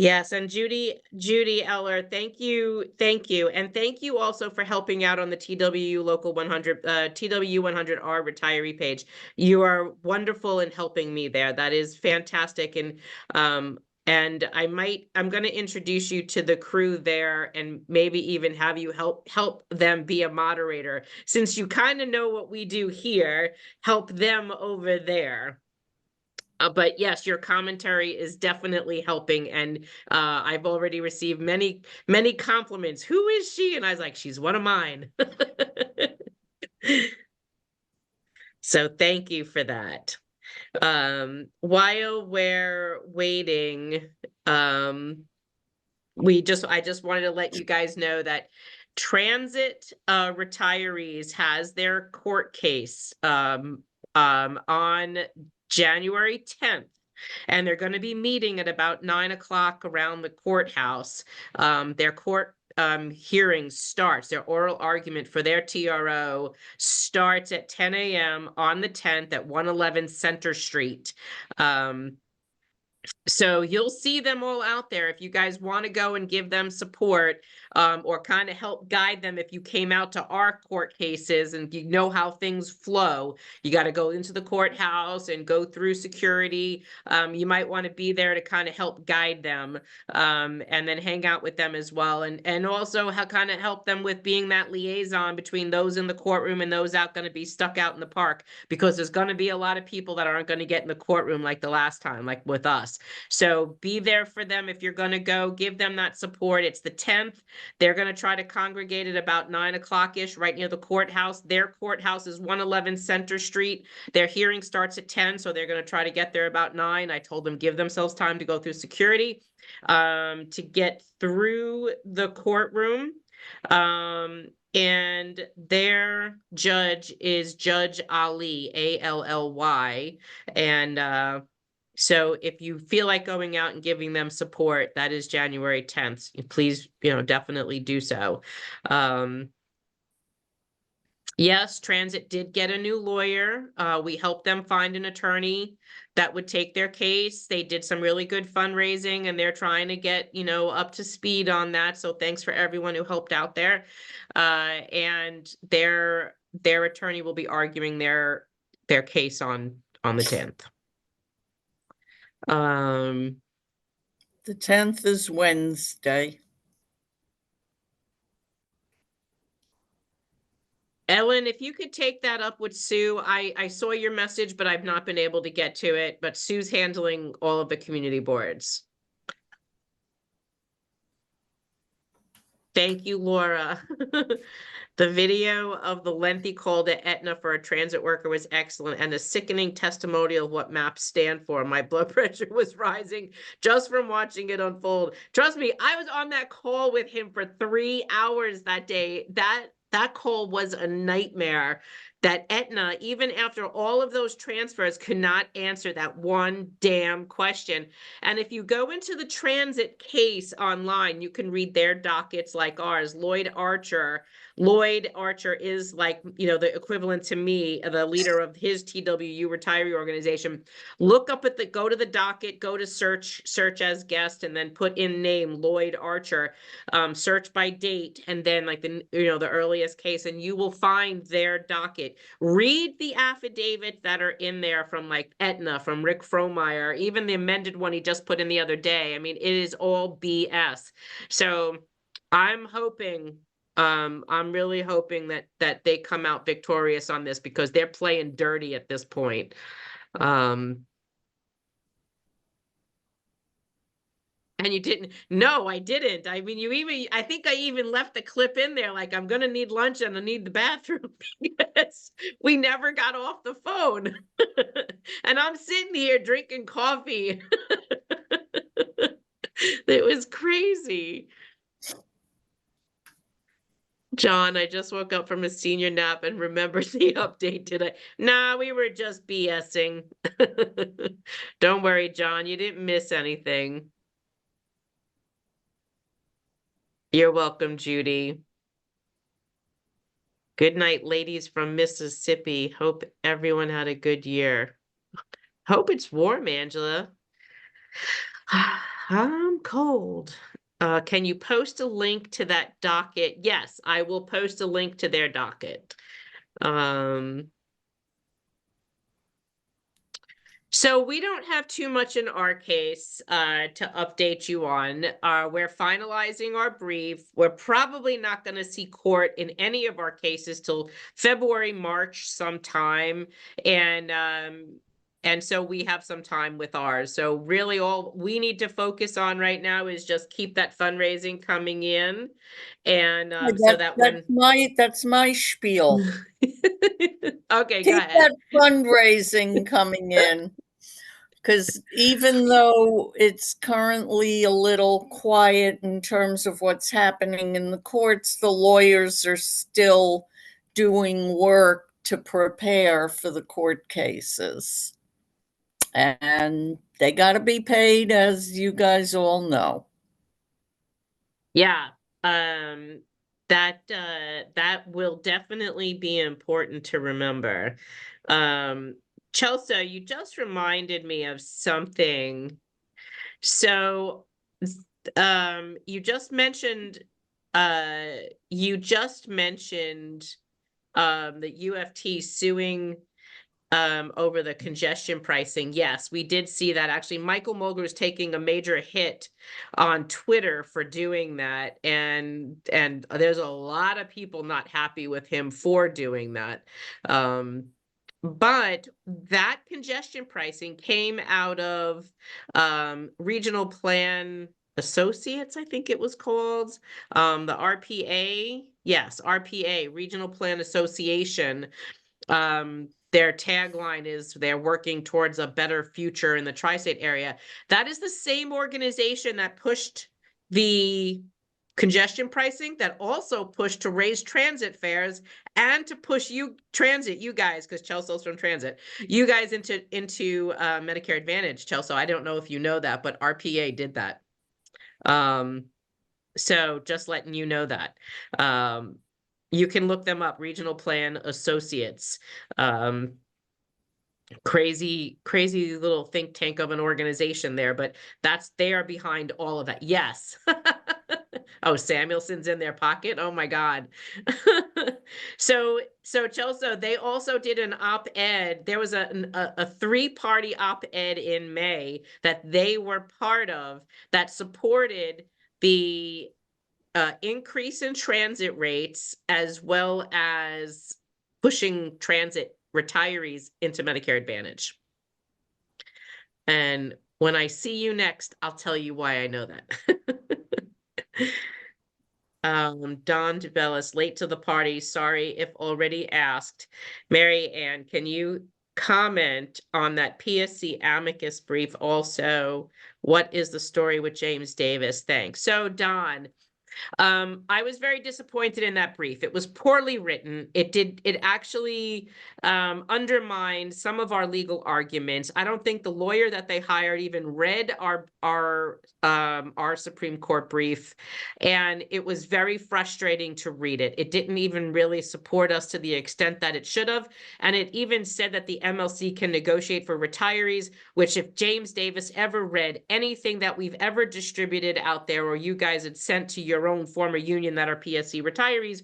Yes, and Judy Eller, thank you, and thank you also for helping out on the TW Local 100, TW 100R retiree page. You are wonderful in helping me there. That is fantastic, and I'm going to introduce you to the crew there, and maybe even have you help them be a moderator, since you kind of know what we do here. Help them over there. But yes, your commentary is definitely helping, and I've already received many compliments. Who is she? And I was like, she's one of mine. So thank you for that. While we're waiting, I just wanted to let you guys know that Transit Retirees has their court case on January 10th. And they're going to be meeting at about 9 o'clock around the courthouse. Their court hearing starts, their oral argument for their TRO starts at 10 a.m. on the 10th at 111 Center Street. So you'll see them all out there if you guys want to go and give them support, or kind of help guide them. If you came out to our court cases and you know how things flow, you got to go into the courthouse and go through security. You might want to be there to kind of help guide them, and then hang out with them as well. And also kind of help them with being that liaison between those in the courtroom and those going to be stuck out in the park, because there's going to be a lot of people that aren't going to get in the courtroom like the last time, like with us. So be there for them if you're going to go. Give them that support. It's the 10th. They're going to try to congregate at about 9 o'clock-ish right near the courthouse. Their courthouse is 111 Center Street. Their hearing starts at 10, so they're going to try to get there about 9. I told them give themselves time to go through security, to get through the courtroom. And their judge is Judge Ali,Ally. And so if you feel like going out and giving them support, that is January 10th. Please, definitely do so. Yes, Transit did get a new lawyer. We helped them find an attorney that would take their case. They did some really good fundraising, and they're trying to get, up to speed on that. So thanks for everyone who helped out there. And their attorney will be arguing their case on the 10th. The 10th is Wednesday. Ellen, if you could take that up with Sue. I saw your message, but I've not been able to get to it. But Sue's handling all of the community boards. Thank you, Laura. The video of the lengthy call to Aetna for a transit worker was excellent, and a sickening testimonial of what MAPs stand for. My blood pressure was rising just from watching it unfold. Trust me, I was on that call with him for 3 hours that day. That call was a nightmare. That Aetna, even after all of those transfers, could not answer that one damn question. And if you go into the transit case online, you can read their dockets like ours. Lloyd Archer is like, the equivalent to me, the leader of his TWU retiree organization. Go to the docket, go to search as guest, and then put in name Lloyd Archer, search by date, and then like the earliest case, and you will find their docket. Read the affidavits that are in there from like Aetna, from Rick Fromeyer, even the amended one he just put in the other day. I mean, it is all BS. So I'm really hoping that they come out victorious on this, because they're playing dirty at this point. And you didn't? No, I didn't. I mean, I think I even left the clip in there, like, I'm going to need lunch and I need the bathroom, because we never got off the phone. And I'm sitting here drinking coffee. It was crazy. John, I just woke up from a senior nap and remembered the update today. Nah, we were just BSing. Don't worry, John, you didn't miss anything. You're welcome, Judy. Good night, ladies from Mississippi. Hope everyone had a good year. Hope it's warm, Angela. I'm cold. Can you post a link to that docket? Yes, I will post a link to their docket. So we don't have too much in our case to update you on. We're finalizing our brief. We're probably not going to see court in any of our cases till February, March sometime. And so we have some time with ours. So really all we need to focus on right now is just keep that fundraising coming in. And so that when That's my spiel. okay, go Keep ahead. that fundraising coming in. Because even though it's currently a little quiet in terms of what's happening in the courts, the lawyers are still doing work to prepare for the court cases. And they got to be paid, as you guys all know. Yeah, that will definitely be important to remember. Chelsea, you just reminded me of something. So, you just mentioned you just mentioned the UFT suing over the congestion pricing. Yes, we did see that. Actually, Michael Mulgrew is taking a major hit on Twitter for doing that, and there's a lot of people not happy with him for doing that. But that congestion pricing came out of Regional Plan Associates, I think it was called, the RPA. Yes, RPA, Regional Plan Association. Their tagline is they're working towards a better future in the tri-state area. That is the same organization that pushed the congestion pricing, that also pushed to raise transit fares and to push you guys, because Chelsea's from transit, you guys into Medicare Advantage. Chelsea, I don't know if you know that, but RPA did that. So just letting you know that. You can look them up, Regional Plan Associates. Crazy little think tank of an organization there, but they are behind all of that. Yes. Oh, Samuelson's in their pocket. Oh my God. So Chelsea, they also did an op-ed. There was a three-party op-ed in May that they were part of that supported the increase in transit rates, as well as pushing transit retirees into Medicare Advantage. And when I see you next, I'll tell you why I know that. Don DeBellis, late to the party. Sorry if already asked. Mary Ann, can you comment on that PSC amicus brief also? What is the story with James Davis? Thanks. So Don, I was very disappointed in that brief. It was poorly written. It actually undermined some of our legal arguments. I don't think the lawyer that they hired even read our Supreme Court brief, and it was very frustrating to read it. It didn't even really support us to the extent that it should have, and it even said that the MLC can negotiate for retirees, which if James Davis ever read anything that we've ever distributed out there, or you guys had sent to your own former union that are PSC retirees,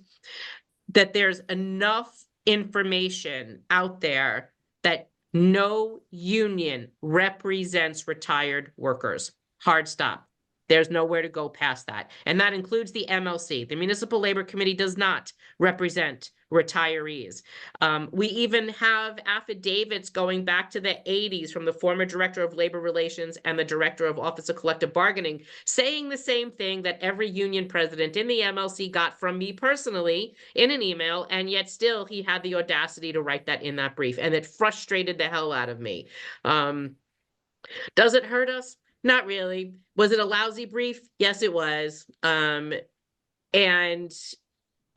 that there's enough information out there that no union represents retired workers. Hard stop. There's nowhere to go past that. And that includes the MLC. The Municipal Labor Committee does not represent retirees. We even have affidavits going back to the 80s from the former Director of Labor Relations and the Director of Office of Collective Bargaining saying the same thing that every union president in the MLC got from me personally in an email, and yet still he had the audacity to write that in that brief, and it frustrated the hell out of me. Does it hurt us? Not really. Was it a lousy brief? Yes, it was. And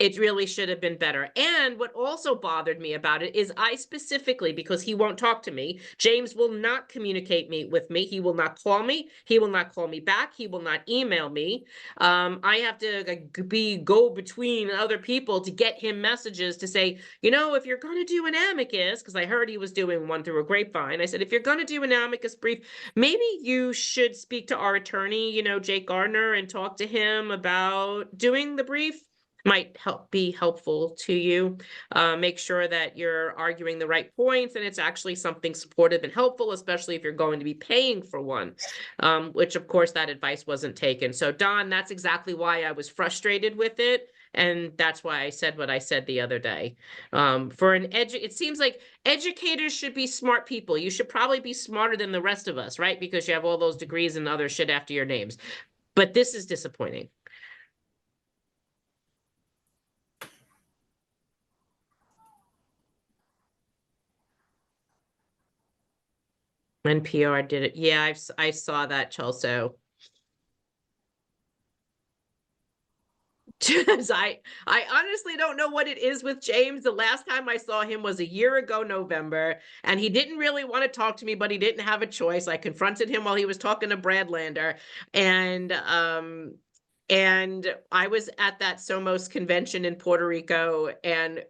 It really should have been better. And what also bothered me about it is I specifically, because he won't talk to me, James will not communicate with me. He will not call me. He will not call me back. He will not email me. I have to go between other people to get him messages to say, if you're going to do an amicus, because I heard he was doing one through a grapevine. I said, if you're going to do an amicus brief, maybe you should speak to our attorney, Jake Gardner, and talk to him about doing the brief. Might be helpful to you. Make sure that you're arguing the right points and it's actually something supportive and helpful, especially if you're going to be paying for one, which of course that advice wasn't taken. So Don, that's exactly why I was frustrated with it. And that's why I said what I said the other day. It seems like educators should be smart people. You should probably be smarter than the rest of us, right? Because you have all those degrees and other shit after your names. But this is disappointing. NPR did it. Yeah, I saw that, Chelsea. I honestly don't know what it is with James. The last time I saw him was a year ago, November, and he didn't really want to talk to me, but he didn't have a choice. I confronted him while he was talking to Brad Lander, and I was at that Somos convention in Puerto Rico, and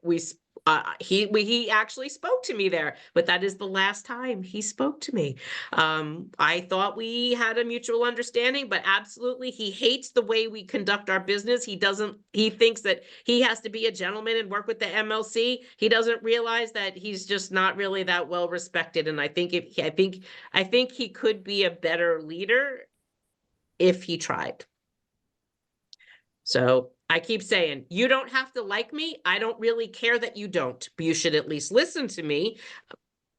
he actually spoke to me there, but that is the last time he spoke to me. I thought we had a mutual understanding, but absolutely, he hates the way we conduct our business. He thinks that he has to be a gentleman and work with the MLC. He doesn't realize that he's just not really that well respected. And I think he could be a better leader if he tried. So I keep saying, you don't have to like me. I don't really care that you don't, but you should at least listen to me.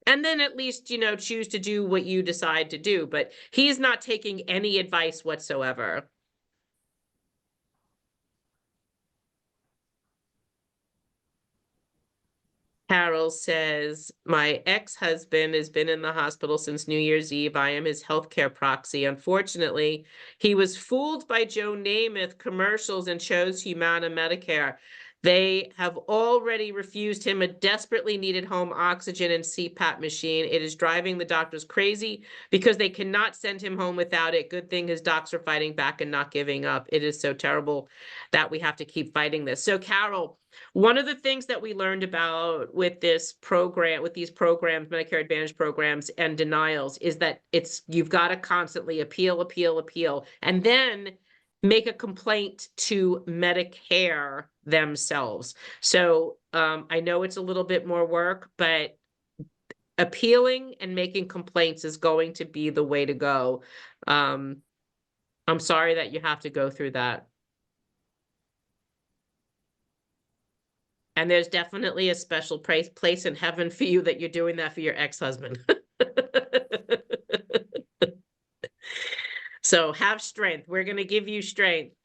And then at least, choose to do what you decide to do. But he's not taking any advice whatsoever. Carol says, my ex-husband has been in the hospital since New Year's Eve. I am his healthcare proxy. Unfortunately, he was fooled by Joe Namath commercials and chose Humana Medicare. They have already refused him a desperately needed home oxygen and CPAP machine. It is driving the doctors crazy because they cannot send him home without it. Good thing his docs are fighting back and not giving up. It is so terrible that we have to keep fighting this. So, Carol, one of the things that we learned about with these programs, Medicare Advantage programs and denials, is that you've got to constantly appeal, and then make a complaint to Medicare themselves. So I know it's a little bit more work, but appealing and making complaints is going to be the way to go. I'm sorry that you have to go through that. And there's definitely a special place in heaven for you that you're doing that for your ex-husband. So have strength. We're going to give you strength.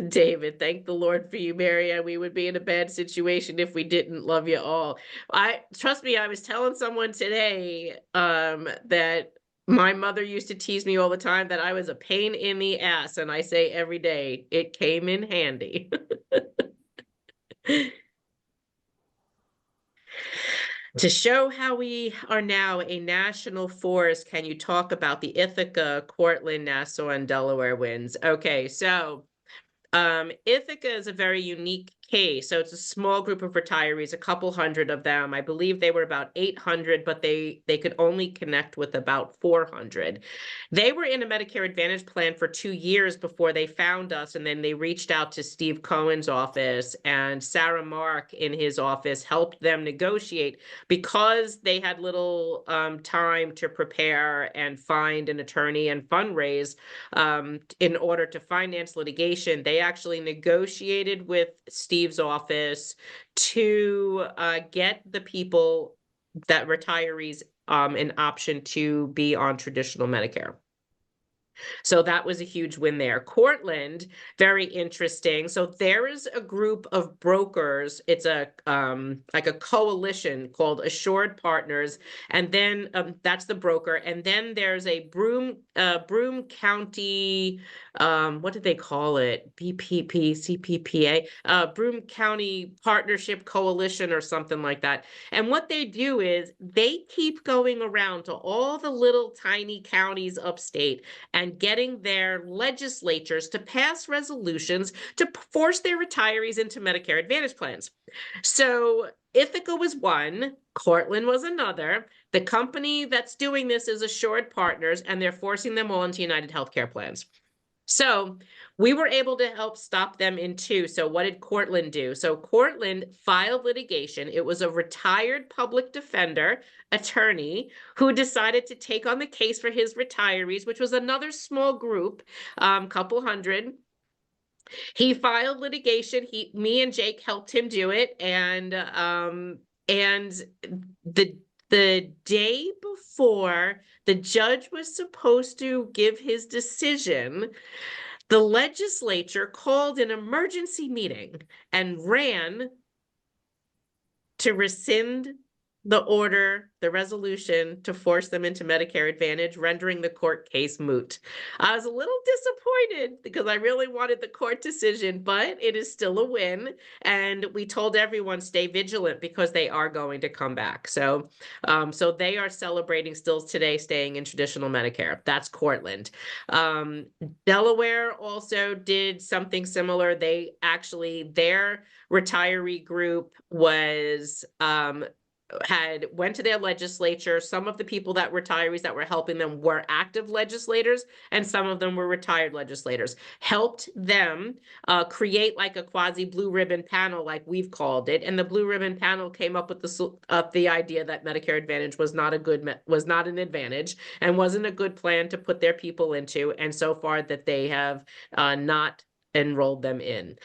David, thank the Lord for you, Marianne. We would be in a bad situation if we didn't love you all. Trust me, I was telling someone today that my mother used to tease me all the time that I was a pain in the ass, and I say every day, it came in handy. To show how we are now a national force, can you talk about the Ithaca, Courtland, Nassau, and Delaware wins? Okay, so Ithaca is a very unique case. So it's a small group of retirees, a couple hundred of them. I believe they were about 800, but they could only connect with about 400. They were in a Medicare Advantage plan for 2 years before they found us, and then they reached out to Steve Cohen's office, and Sarah Mark in his office helped them negotiate because they had little time to prepare and find an attorney and fundraise in order to finance litigation. They actually negotiated with Steve's office to get the people, that retirees, an option to be on traditional Medicare. So that was a huge win there. Courtland, very interesting. So there is a group of brokers. It's a like a coalition called Assured Partners, and then that's the broker. And then there's a Broome County, what did they call it? BPP, CPPA, Broome County Partnership Coalition or something like that. And what they do is they keep going around to all the little tiny counties upstate and getting their legislatures to pass resolutions to force their retirees into Medicare Advantage plans. So Ithaca was one, Courtland was another. The company that's doing this is Assured Partners, and they're forcing them all into United Healthcare plans. So we were able to help stop them in two. So what did Courtland do? So Courtland filed litigation. It was a retired public defender attorney who decided to take on the case for his retirees, which was another small group, couple hundred. He filed litigation. Me and Jake helped him do it, and the day before the judge was supposed to give his decision, the legislature called an emergency meeting and ran to rescind the order, the resolution to force them into Medicare Advantage, rendering the court case moot. I was a little disappointed because I really wanted the court decision, but it is still a win. And we told everyone stay vigilant because they are going to come back. So they are celebrating still today, staying in traditional Medicare. That's Courtland. Delaware also did something similar. They actually, their retiree group was went to their legislature. Some of the people that retirees that were helping them were active legislators, and some of them were retired legislators. Helped them create like a quasi blue ribbon panel, like we've called it. And the blue ribbon panel came up with the idea that Medicare Advantage was not an advantage and wasn't a good plan to put their people into. And so far that they have not enrolled them in.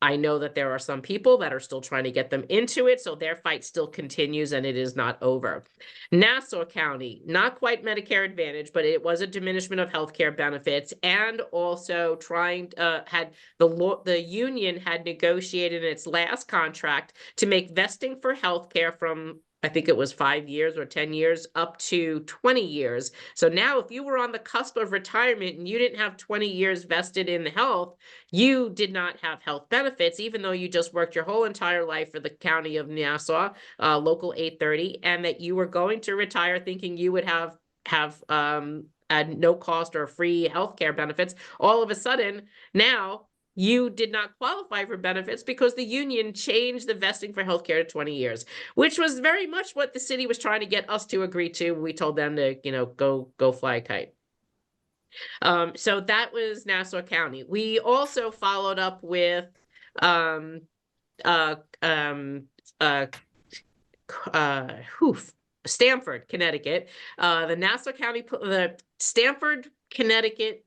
I know that there are some people that are still trying to get them into it, so their fight still continues and it is not over. Nassau County, not quite Medicare Advantage, but it was a diminishment of healthcare benefits, and also the union had negotiated in its last contract to make vesting for healthcare from, I think it was 5 years or 10 years, up to 20 years. So now if you were on the cusp of retirement and you didn't have 20 years vested in health, you did not have health benefits, even though you just worked your whole entire life for the county of Nassau, local 830, and that you were going to retire thinking you would have at no cost or free healthcare benefits. All of a sudden, now you did not qualify for benefits because the union changed the vesting for healthcare to 20 years, which was very much what the city was trying to get us to agree to. We told them to, go fly a kite. So that was Nassau County. We also followed up with Stamford, Connecticut. The Stamford, Connecticut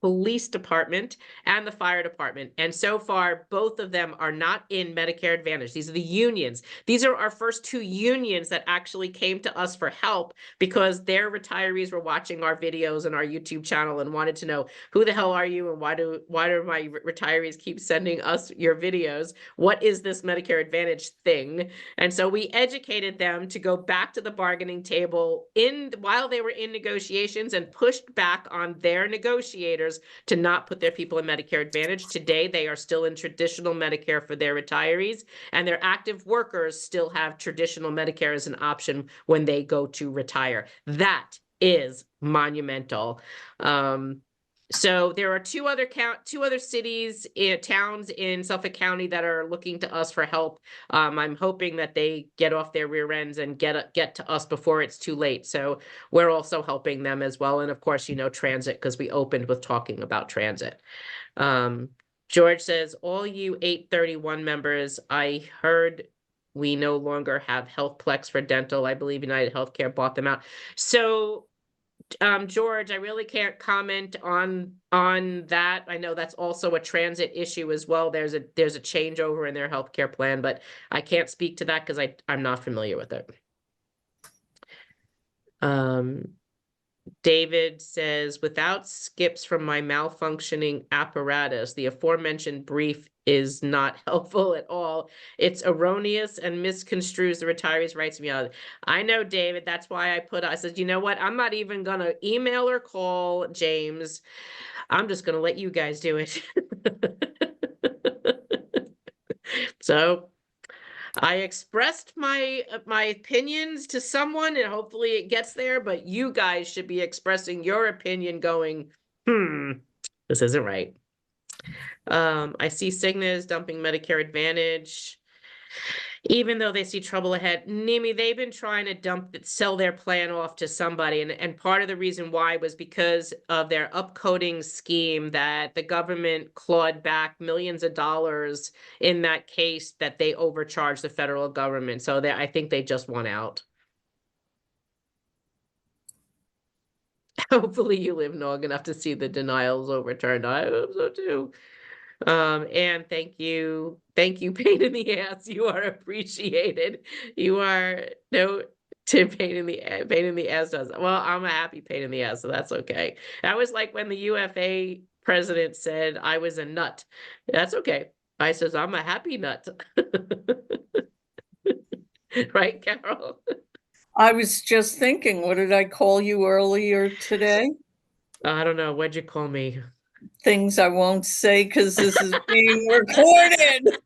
Police Department and the Fire Department. And so far, both of them are not in Medicare Advantage. These are the unions. These are our first two unions that actually came to us for help because their retirees were watching our videos and our YouTube channel and wanted to know, who the hell are you and why do my retirees keep sending us your videos? What is this Medicare Advantage thing? And so we educated them to go back to the bargaining table while they were in negotiations and pushed back on their negotiators to not put their people in Medicare Advantage. Today, they are still in traditional Medicare for their retirees, and their active workers still have traditional Medicare as an option when they go to retire. That is monumental. So there are two other cities, towns in Suffolk County that are looking to us for help. I'm hoping that they get off their rear ends and get to us before it's too late. So we're also helping them as well. And of course, transit, because we opened with talking about transit. George says, all you 831 members, I heard we no longer have HealthPlex for dental. I believe United Healthcare bought them out. So George, I really can't comment on that. I know that's also a transit issue as well. There's a changeover in their healthcare plan, but I can't speak to that because I'm not familiar with it. David says, without skips from my malfunctioning apparatus, the aforementioned brief is not helpful at all. It's erroneous and misconstrues the retirees' rights to be on. I know, David. That's why I said, you know what? I'm not even going to email or call James. I'm just going to let you guys do it. So I expressed my opinions to someone and hopefully it gets there, but you guys should be expressing your opinion going, this isn't right. I see Cigna is dumping Medicare Advantage. Even though they see trouble ahead, Nimi, they've been trying to sell their plan off to somebody. And part of the reason why was because of their upcoding scheme that the government clawed back millions of dollars in that case that they overcharged the federal government. So I think they just won out. Hopefully you live long enough to see the denials overturned. I hope so too. And thank you, pain in the ass. You are appreciated. You are no to pain in the ass does. Well, I'm a happy pain in the ass, so that's okay. That was like when the UFA president said I was a nut. That's okay. I says I'm a happy nut. Right, Carol? I was just thinking, what did I call you earlier today? I don't know. What'd you call me? Things I won't say because this is being recorded.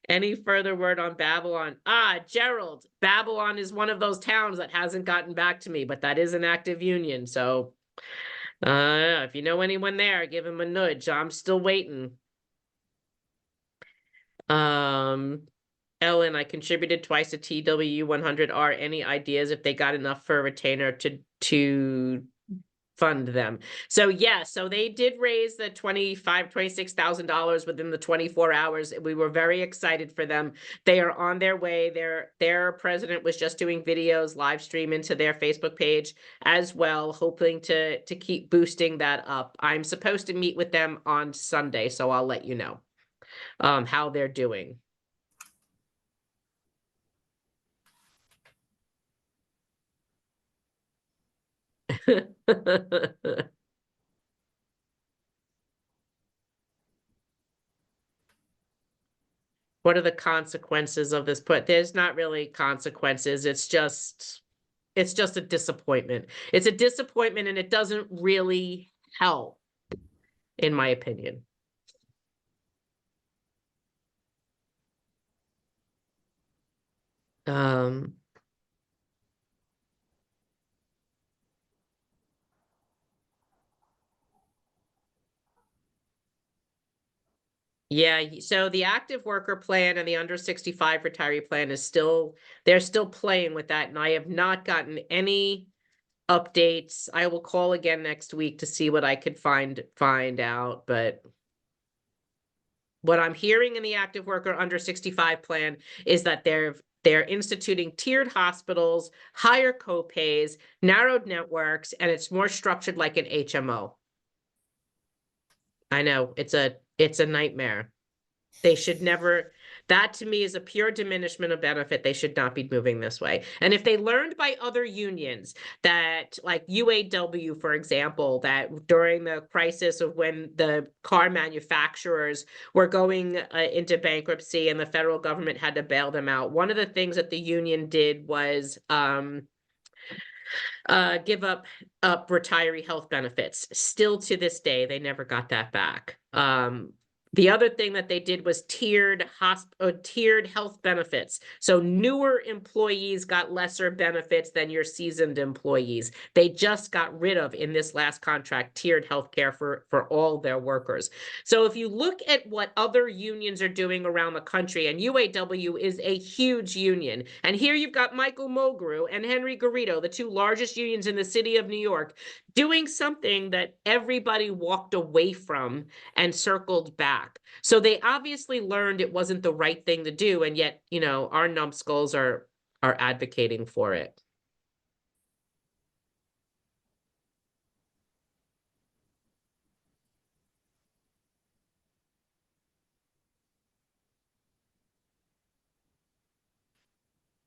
Any further word on Babylon? Gerald, Babylon is one of those towns that hasn't gotten back to me, but that is an active union. So if you know anyone there, give him a nudge. I'm still waiting. Ellen, I contributed twice to TW100R. Any ideas if they got enough for a retainer to fund them? So yeah, so they did raise the $26,000 within the 24 hours. We were very excited for them. They are on their way. Their president was just doing videos, live stream into their Facebook page as well, hoping to keep boosting that up. I'm supposed to meet with them on Sunday, so I'll let you know how they're doing. What are the consequences of this? There's not really consequences. It's just a disappointment. It's a disappointment and it doesn't really help, in my opinion. Um, yeah, so the active worker plan and the under 65 retiree plan they're still playing with that, and I have not gotten any updates. I will call again next week to see what I could find out, but what I'm hearing in the active worker under 65 plan is that they're instituting tiered hospitals, higher copays, narrowed networks, and it's more structured like an HMO. I know it's a nightmare. They should never, that to me is a pure diminishment of benefit. They should not be moving this way. And if they learned by other unions that, like UAW, for example, that during the crisis of when the car manufacturers were going into bankruptcy and the federal government had to bail them out, one of the things that the union did was give up retiree health benefits. Still to this day, they never got that back. The other thing that they did was tiered health benefits. So newer employees got lesser benefits than your seasoned employees. They just got rid of, in this last contract, tiered health care for all their workers. So if you look at what other unions are doing around the country, and UAW is a huge union, and here you've got Michael Mulgrew and Henry Garrido, the two largest unions in the city of New York, doing something that everybody walked away from and circled back. So they obviously learned it wasn't the right thing to do, and yet, our numbskulls are advocating for it.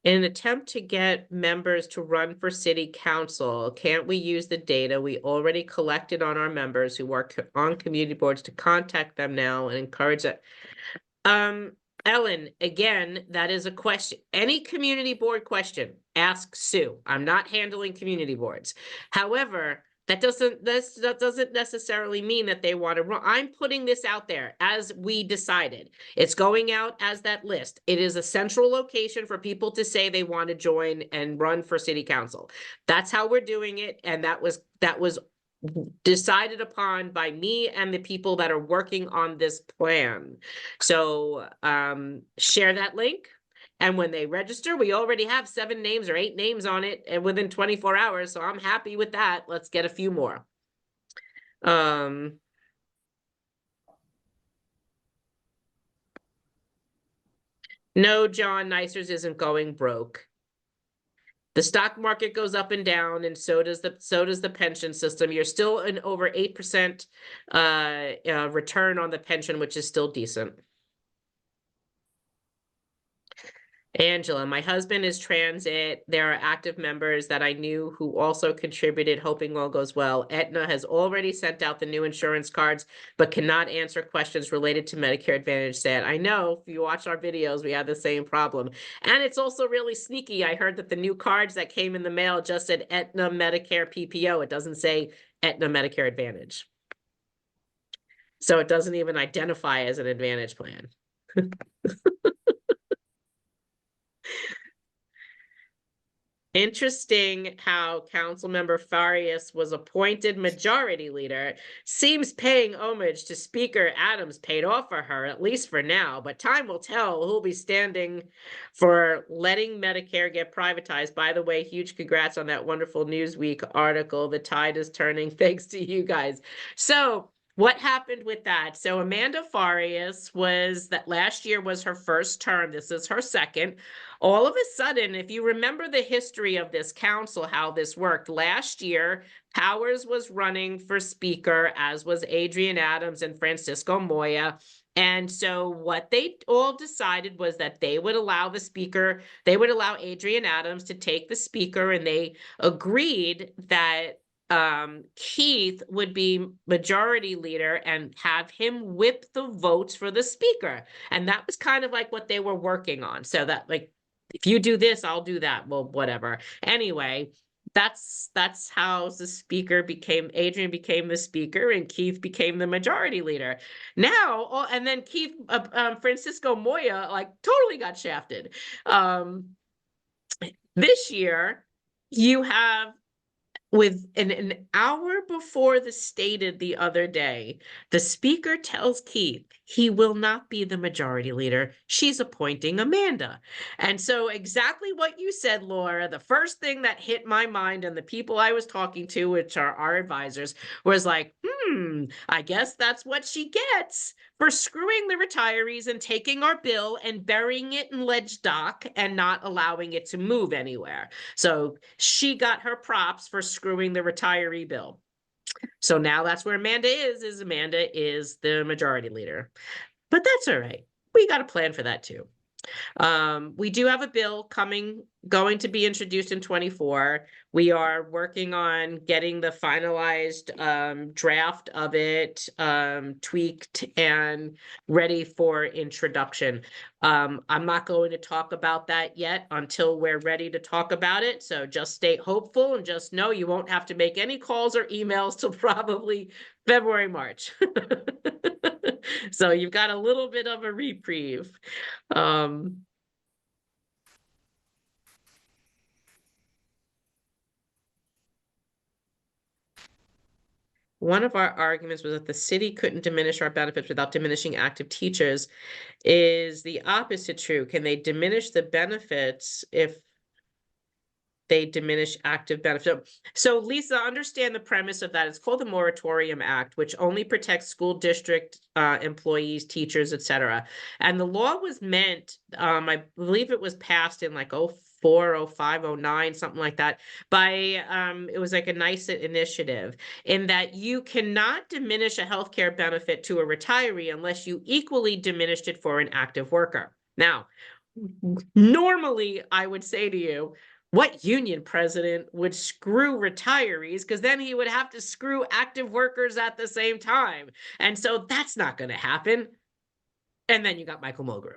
In an attempt to get members to run for city council, can't we use the data we already collected on our members who work on community boards to contact them now and encourage it? Ellen, again, that is a question. Any community board question, ask Sue. I'm not handling community boards. However, that doesn't necessarily mean that they want to run. I'm putting this out there as we decided. It's going out as that list. It is a central location for people to say they want to join and run for city council. That's how we're doing it, and that was decided upon by me and the people that are working on this plan. So share that link. And when they register, we already have 7 names or 8 names on it and within 24 hours. So I'm happy with that. Let's get a few more. No, John, Nicers isn't going broke. The stock market goes up and down, and so does the pension system. You're still an over 8% return on the pension, which is still decent. Angela, my husband is transit. There are active members that I knew who also contributed, hoping all goes well. Aetna has already sent out the new insurance cards, but cannot answer questions related to Medicare Advantage. Said, I know, if you watch our videos, we have the same problem. And it's also really sneaky. I heard that the new cards that came in the mail just said Aetna Medicare PPO. It doesn't say Aetna Medicare Advantage. So it doesn't even identify as an Advantage plan. Interesting how Councilmember Farias was appointed majority leader. Seems paying homage to Speaker Adams paid off for her, at least for now, but time will tell who'll be standing for letting Medicare get privatized. By the way, huge congrats on that wonderful Newsweek article. The tide is turning thanks to you guys. So what happened with that? So Amanda Farias was that last year was her first term. This is her second. All of a sudden, if you remember the history of this council, how this worked, last year, Powers was running for speaker, as was Adrian Adams and Francisco Moya. And so what they all decided was that they would allow the speaker, they would allow Adrian Adams to take the speaker, and they agreed that Keith would be majority leader and have him whip the votes for the speaker. And that was kind of like what they were working on. So that, like, if you do this, I'll do that. Well, whatever. Anyway, that's how the speaker became, Adrian became the speaker and Keith became the majority leader. Now, and then Keith, Francisco Moya, like, totally got shafted. This year, you have, with an hour before the stated the other day, the speaker tells Keith he will not be the majority leader. She's appointing Amanda. And so exactly what you said, Laura, the first thing that hit my mind and the people I was talking to, which are our advisors, was like, I guess that's what she gets for screwing the retirees and taking our bill and burying it in ledge dock and not allowing it to move anywhere. So she got her props for screwing the retiree bill. So now that's where Amanda is Amanda is the majority leader. But that's all right. We got a plan for that too. We do have a bill going to be introduced in 24. We are working on getting the finalized draft of it tweaked and ready for introduction. I'm not going to talk about that yet until we're ready to talk about it. So just stay hopeful and just know you won't have to make any calls or emails till probably February, March. So you've got a little bit of a reprieve. One of our arguments was that the city couldn't diminish our benefits without diminishing active teachers. Is the opposite true? Can they diminish the benefits if they diminish active benefits? So Lisa, understand the premise of that. It's called the Moratorium Act, which only protects school district employees, teachers, etc. And the law was meant, I believe it was passed in like 04, 05, 09, something like that, by, it was like a nice initiative in that you cannot diminish a healthcare benefit to a retiree unless you equally diminished it for an active worker. Now, normally I would say to you, what union president would screw retirees? Because then he would have to screw active workers at the same time. And so that's not going to happen. And then you got Michael Mulgrew,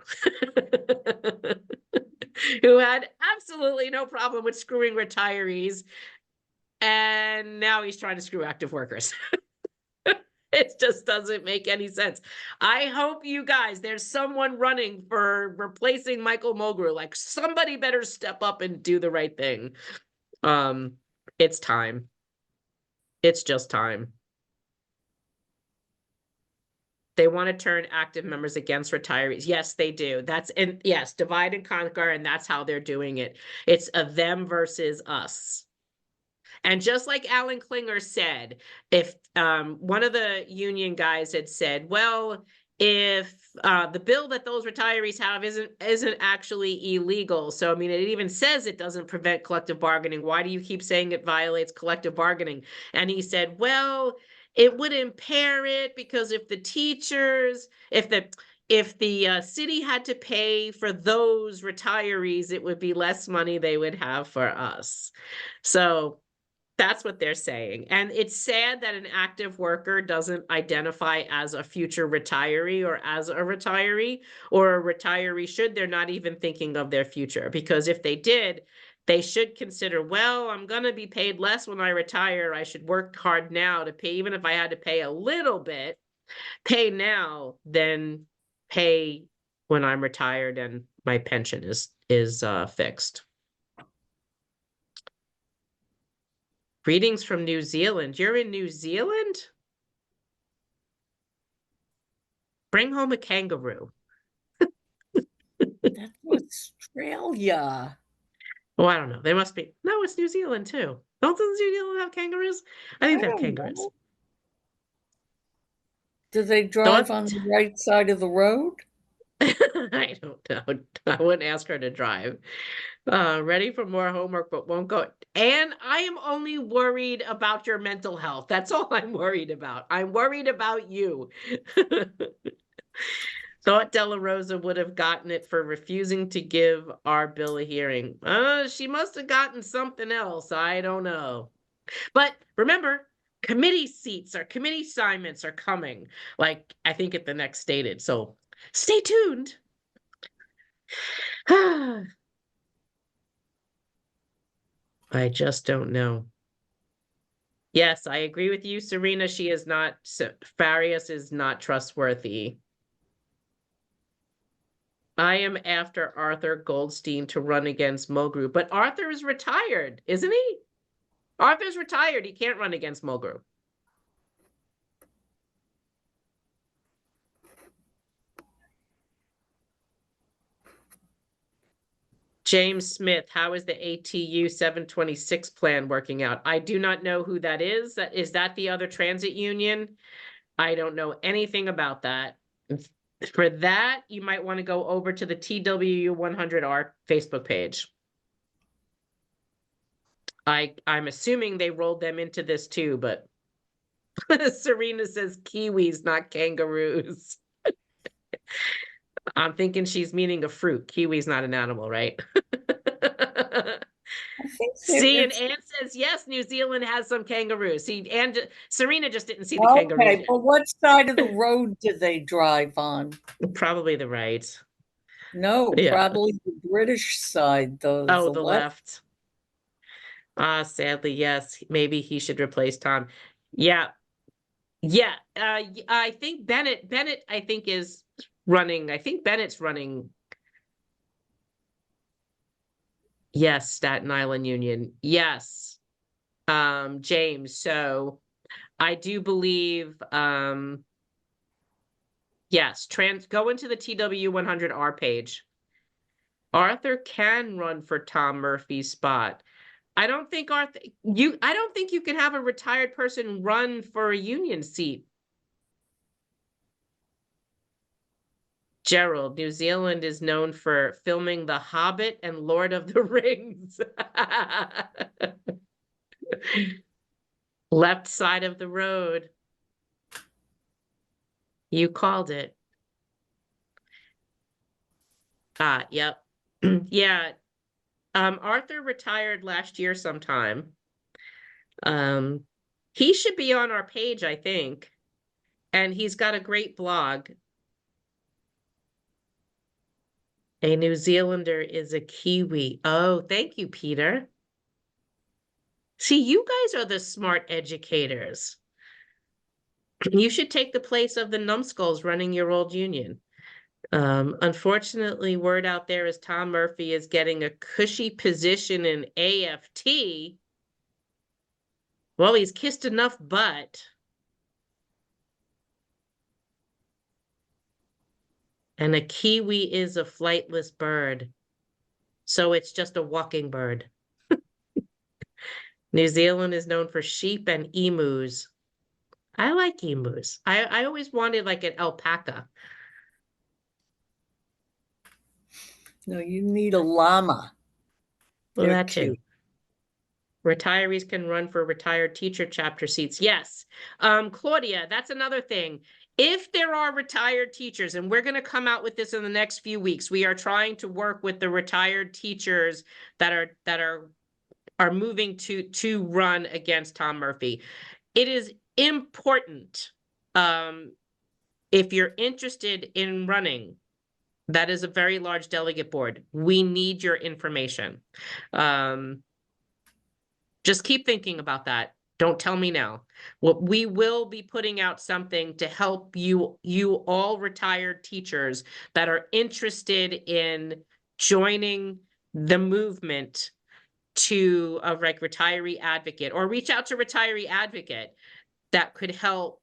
who had absolutely no problem with screwing retirees. And now he's trying to screw active workers. It just doesn't make any sense. I hope you guys, there's someone running for replacing Michael Mulgrew. Like, somebody better step up and do the right thing. It's time. It's just time. They want to turn active members against retirees. Yes, they do. And yes, divide and conquer, and that's how they're doing it. It's a them versus us. And just like Alan Klinger said, if one of the union guys had said, well, if the bill that those retirees have isn't actually illegal, so I mean, it even says it doesn't prevent collective bargaining. Why do you keep saying it violates collective bargaining? And he said, well, it would impair it because if the city had to pay for those retirees, it would be less money they would have for us. So that's what they're saying. And it's sad that an active worker doesn't identify as a future retiree or as a retiree, or a retiree should. They're not even thinking of their future, because if they did, they should consider, well, I'm going to be paid less when I retire. I should work hard now to pay, even if I had to pay a little bit, pay now than pay when I'm retired and my pension is fixed. Greetings from New Zealand. You're in New Zealand? Bring home a kangaroo. That's Australia. Oh, I don't know. They must be. No, it's New Zealand too. Doesn't New Zealand have kangaroos? I think they have kangaroos. Know. Do they drive on the right side of the road? I don't know. I wouldn't ask her to drive. Ready for more homework, but won't go. And I am only worried about your mental health. That's all I'm worried about. I'm worried about you. Thought Della Rosa would have gotten it for refusing to give our bill a hearing. She must have gotten something else. I don't know. But remember, committee assignments are coming, like I think at the next stated. So stay tuned. I just don't know. Yes, I agree with you, Serena. She is not, Farias is not trustworthy. I am after Arthur Goldstein to run against Mulgrew, but Arthur is retired, isn't he? Arthur's retired. He can't run against Mulgrew. James Smith, how is the ATU 726 plan working out? I do not know who that is. Is that the other transit union? I don't know anything about that. For that, you might want to go over to the TWU 100R Facebook page. I'm assuming they rolled them into this too, but Serena says kiwis, not kangaroos. I'm thinking she's meaning a fruit. Kiwi's not an animal, right? See, and Anne says, yes, New Zealand has some kangaroos. See, and Serena just didn't see the kangaroos. Okay, but what side of the road do they drive on? Probably the right. No, yeah. Probably the British side, though. Oh, the left. Sadly, yes. Maybe he should replace Tom. Yeah. Yeah. I think Bennett, I think, is running. I think Bennett's running. Yes, Staten Island Union. Yes. James. So I do believe, yes, go into the TW 100R page. Arthur can run for Tom Murphy's spot. I don't think you can have a retired person run for a union seat. Gerald, New Zealand is known for filming The Hobbit and Lord of the Rings. Left side of the road. You called it. Yep. Yeah. Arthur retired last year sometime. He should be on our page, I think. And he's got a great blog. A New Zealander is a Kiwi. Oh, thank you, Peter. See, you guys are the smart educators. You should take the place of the numbskulls running your old union. Unfortunately, word out there is Tom Murphy is getting a cushy position in AFT. Well, he's kissed enough butt. And a kiwi is a flightless bird. So it's just a walking bird. New Zealand is known for sheep and emus. I like emus. I always wanted like an alpaca. No, you need a llama. Well, They're that too. cute. Retirees can run for retired teacher chapter seats. Yes. Claudia, that's another thing. If there are retired teachers, and we're going to come out with this in the next few weeks, we are trying to work with the retired teachers that are moving to run against Tom Murphy. It is important, if you're interested in running, that is a very large delegate board. We need your information. Just keep thinking about that. Don't tell me now. Well, we will be putting out something to help you all retired teachers that are interested in joining the movement to a like retiree advocate, or reach out to retiree advocate that could help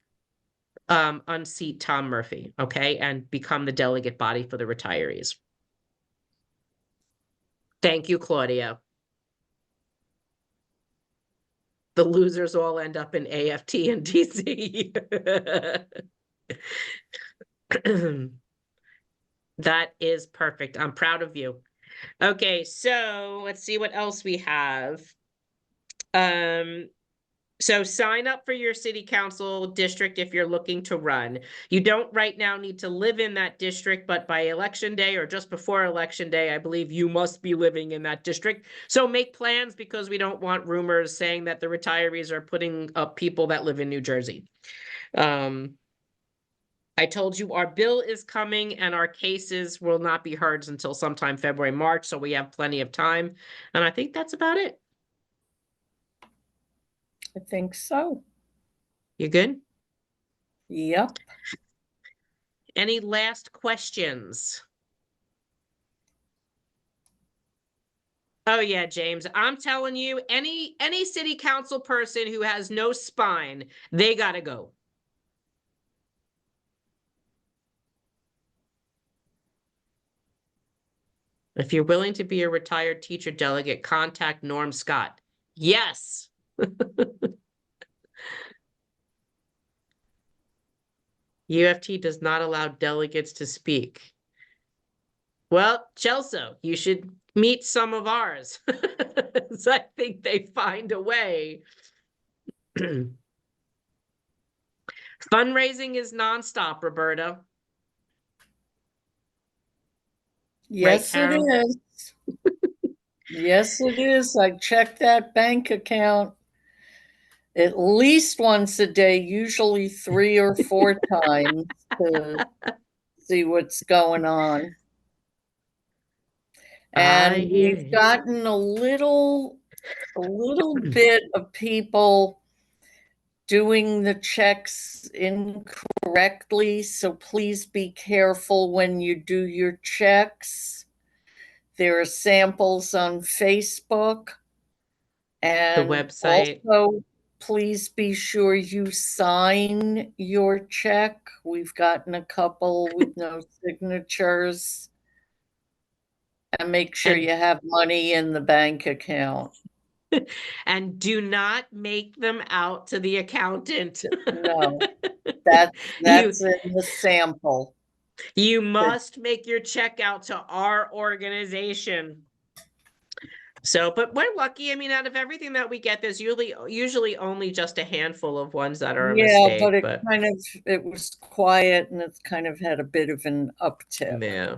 unseat Tom Murphy, okay, and become the delegate body for the retirees. Thank you, Claudia. The losers all end up in AFT and DC. That is perfect. I'm proud of you. Okay, so let's see what else we have. So sign up for your city council district if you're looking to run. You don't right now need to live in that district, but by election day or just before election day, I believe you must be living in that district. So make plans, because we don't want rumors saying that the retirees are putting up people that live in New Jersey. I told you our bill is coming and our cases will not be heard until sometime February, March, so we have plenty of time. And I think that's about it. I think so. You good? Yep. Any last questions? Oh yeah, James, I'm telling you, any city council person who has no spine, they gotta go. If you're willing to be a retired teacher delegate, contact Norm Scott. Yes. UFT does not allow delegates to speak. Well, Chelsea, you should meet some of ours. So I think they find a way. Fundraising is nonstop, Roberta. Yes, Right, it Carol? is. Yes, it is. I check that bank account at least once a day, usually 3 or 4 times to see what's going on. I And hear we've you. gotten a little bit of people doing the checks incorrectly, so please be careful when you do your checks. There are samples on Facebook. The And website. also, please be sure you sign your check. We've gotten a couple with no signatures. And make sure And you have money in the bank account. and do not make them out to the accountant. No, You that's in the sample. you must make your check out to our organization. So, but we're lucky. I mean, out of everything that we get, there's usually only just a handful of ones that are a Yeah, but mistake. But it was quiet and it's kind of had a bit of an uptick. yeah.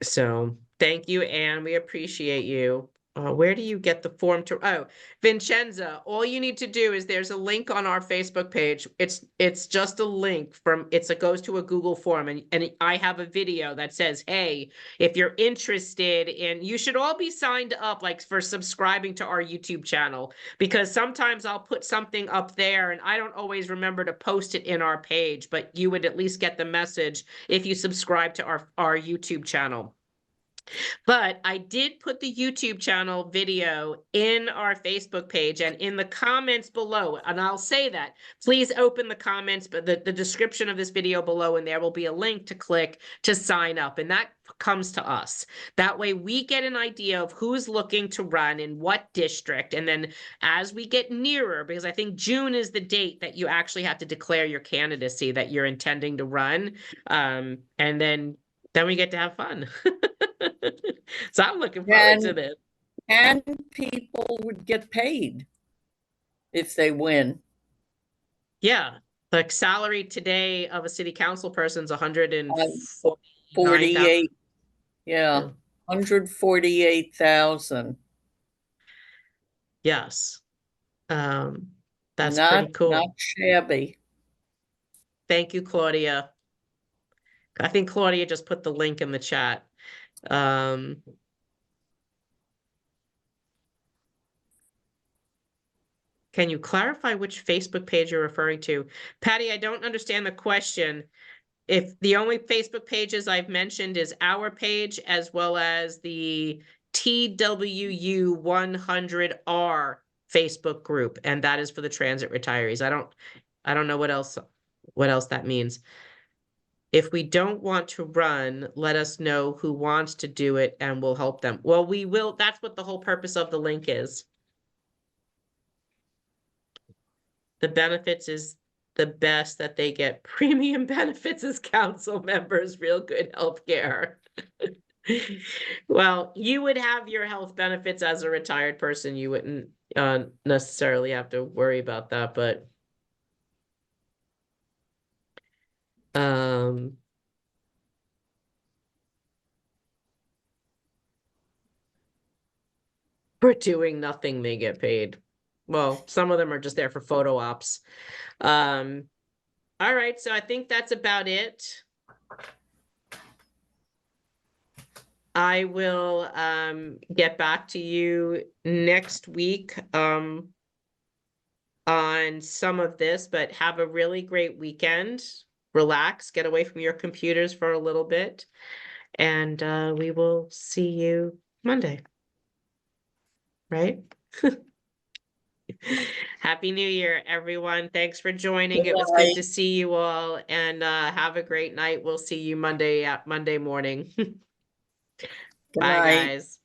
So thank you, Anne. We appreciate you. Where do you get the form to? Oh, Vincenza, all you need to do is there's a link on our Facebook page. It's just a link from it goes to a Google form, and I have a video that says, hey, if you're interested in, you should all be signed up like for subscribing to our YouTube channel, because sometimes I'll put something up there and I don't always remember to post it in our page, but you would at least get the message if you subscribe to our YouTube channel. But I did put the YouTube channel video in our Facebook page and in the comments below. And I'll say that, please open the comments, but the description of this video below, and there will be a link to click to sign up. And that comes to us. That way we get an idea of who's looking to run in what district. And then as we get nearer, because I think June is the date that you actually have to declare your candidacy that you're intending to run. And then we get to have fun. So I'm looking forward to this. And people would get paid if they win. Yeah. The salary today of a city council person is 148. Yeah. 148,000. Yes. That's pretty cool. Not shabby. Thank you, Claudia. I think Claudia just put the link in the chat. Can you clarify which Facebook page you're referring to? Patty, I don't understand the question. If the only Facebook pages I've mentioned is our page as well as the TWU 100R Facebook group, and that is for the transit retirees. I don't know what else that means. If we don't want to run, let us know who wants to do it and we'll help them. Well, we will. That's what the whole purpose of the link is. The benefits is the best that they get. Premium benefits as council members, real good health care. Well, you would have your health benefits as a retired person. You wouldn't necessarily have to worry about that, but for doing nothing, they get paid. Well, some of them are just there for photo ops. All right, so I think that's about it. I will get back to you next week on some of this, but have a really great weekend. Relax, get away from your computers for a little bit, and we will see you Monday. Right? Happy New Year, everyone. Thanks for joining. It was good to see you all, and have a great night. We'll see you Monday morning. Bye, guys.